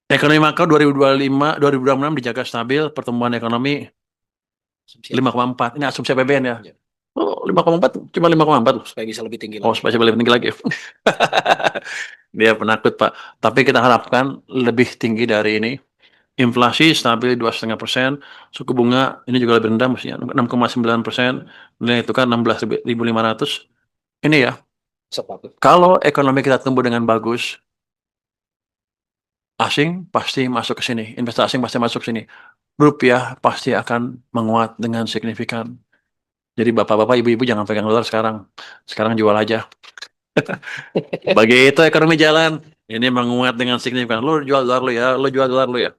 Ekonomi makro 2025, 2026 dijaga stabil, pertumbuhan ekonomi 5,4. Ini asumsi APBN ya. Ya. Oh, 5,4, cuma 5,4. Supaya bisa lebih tinggi Oh, lagi. supaya lebih tinggi lagi. Dia penakut, Pak. Tapi kita harapkan lebih tinggi dari ini. Inflasi stabil 2,5%, suku bunga ini juga lebih rendah, mestinya 6,9%, nilai tukar 16.500. Ini ya, Sepatu. kalau ekonomi kita tumbuh dengan bagus, asing pasti masuk ke sini, investasi asing pasti masuk ke sini. Rupiah pasti akan menguat dengan signifikan. Jadi bapak-bapak, ibu-ibu jangan pegang dolar sekarang. Sekarang jual aja. Begitu ekonomi jalan, ini menguat dengan signifikan. Lo jual dolar lo ya, lo jual dolar lo ya.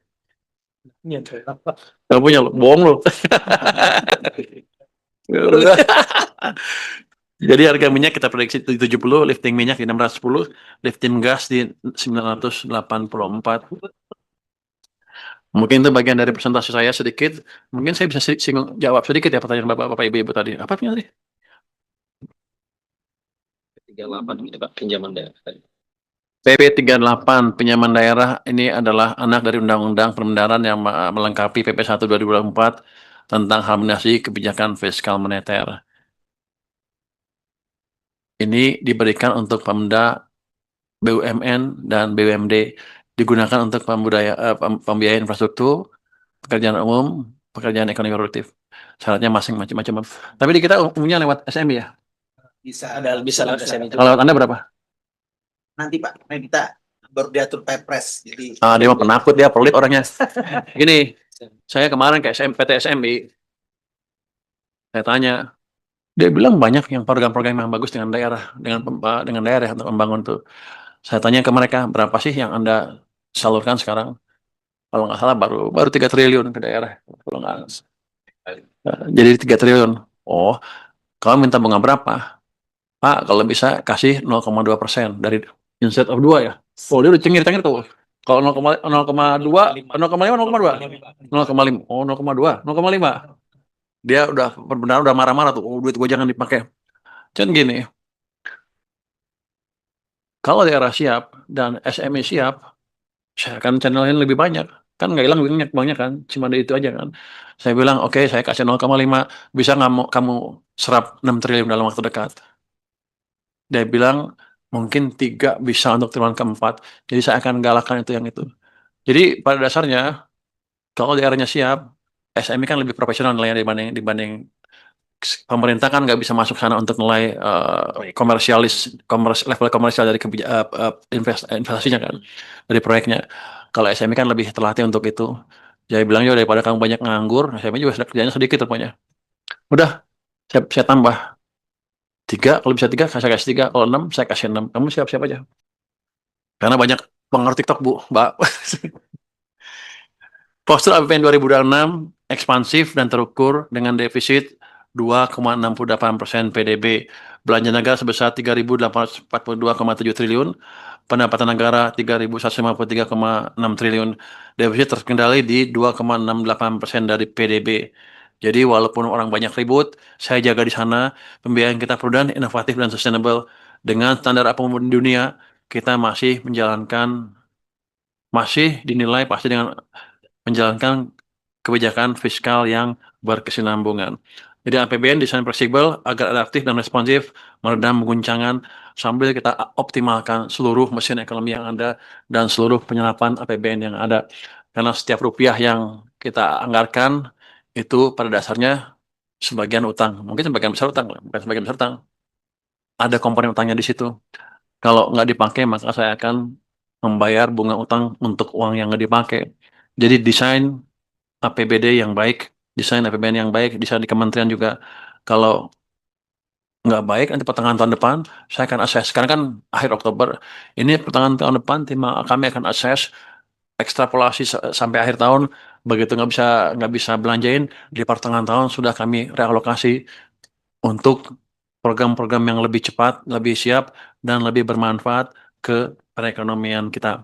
Gak punya lo, bohong lo. Jadi harga minyak kita prediksi 70, lifting minyak di 610, lifting gas di 984. Mungkin itu bagian dari presentasi saya sedikit. Mungkin saya bisa singgung jawab sedikit ya pertanyaan Bapak Ibu tadi. Apa tadi? 38 gitu Pak, pinjaman daerah tadi. PP 38 pinjaman daerah ini adalah anak dari Undang-Undang Permendaran yang melengkapi PP 1 2024 tentang harmonisasi kebijakan fiskal moneter. Ini diberikan untuk Pemda, BUMN, dan BUMD, digunakan untuk pembiayaan infrastruktur, pekerjaan umum, pekerjaan ekonomi produktif. Syaratnya masing macam-macam. Tapi di kita umumnya lewat SMI ya. Bisa lewat SMI juga. Kalau lewat Anda berapa? Nanti Pak, kita baru diatur Perpres. Jadi Dia mah penakut, dia pelit orangnya. Gini, saya kemarin ke PT SMI, saya tanya, dia bilang banyak yang program-program yang bagus dengan daerah, dengan daerah untuk membangun tuh. Saya tanya ke mereka, berapa sih yang Anda salurkan sekarang? Kalau nggak salah baru 3 triliun ke daerah. Kalau nggak, jadi 3 triliun. Oh, kalau minta bunga berapa? Pak, kalau bisa kasih 0,2% dari instead of 2 ya. Oh, dia udah cengir-cengir tuh. Kalau 0,2, 0,5, 0,2. 0,5. Oh, 0,2, 0,5. Dia udah benar udah marah-marah tuh. Oh, duit gue jangan dipakai. Kan gini, kalau daerah siap dan SME siap, saya akan channelin lebih banyak. Kan nggak hilang banyak kan, cuma ada itu aja kan. Saya bilang, oke, saya kasih 0,5, bisa nggak kamu serap 6 triliun dalam waktu dekat? Dia bilang, mungkin 3 bisa untuk triwulan keempat. Jadi saya akan galakkan itu yang itu. Jadi pada dasarnya, kalau daerahnya siap, SME kan lebih profesional nilainya dibanding pemerintah kan nggak bisa masuk sana untuk nilai level komersial dari investasinya kan, dari proyeknya. Kalau SME kan lebih terlatih untuk itu. Jadi bilang ya daripada kamu banyak nganggur, SME juga kerjanya sedikit rupanya. Udah, saya tambah 3, kalau bisa 3, saya kasih 3, kalau 6, saya kasih 6. Kamu siap-siap aja. Karena banyak pengerti TikTok, Bu, Mbak. Postur APBN 2026 ekspansif dan terukur dengan defisit 2,68% PDB, belanja negara sebesar 3.842,7 triliun, pendapatan negara 3.153,6 triliun, defisit terkendali di 2,68% dari PDB. Jadi walaupun orang banyak ribut, saya jaga di sana, pembiayaan kita prudent, inovatif, dan sustainable. Dengan standar apapun di dunia, kita masih dinilai pasti dengan menjalankan kebijakan fiskal yang berkesinambungan. Jadi APBN desain fleksibel agar adaptif dan responsif, meredam guncangan sambil kita optimalkan seluruh mesin ekonomi yang ada dan seluruh penyerapan APBN yang ada. Karena setiap rupiah yang kita anggarkan itu pada dasarnya sebagian utang, mungkin sebagian besar utang, bukan sebagian besar utang. Ada komponen utangnya di situ. Kalau nggak dipakai, maka saya akan membayar bunga utang untuk uang yang nggak dipakai. Jadi desain APBD yang baik, desain APBN yang baik, desain di kementerian juga. Kalau nggak baik, nanti pertengahan tahun depan, saya akan assess. Sekarang kan akhir Oktober, ini pertengahan tahun depan, kami akan assess, ekstrapolasi sampai akhir tahun, begitu nggak bisa belanjain, di pertengahan tahun sudah kami realokasi untuk program-program yang lebih cepat, lebih siap, dan lebih bermanfaat ke perekonomian kita.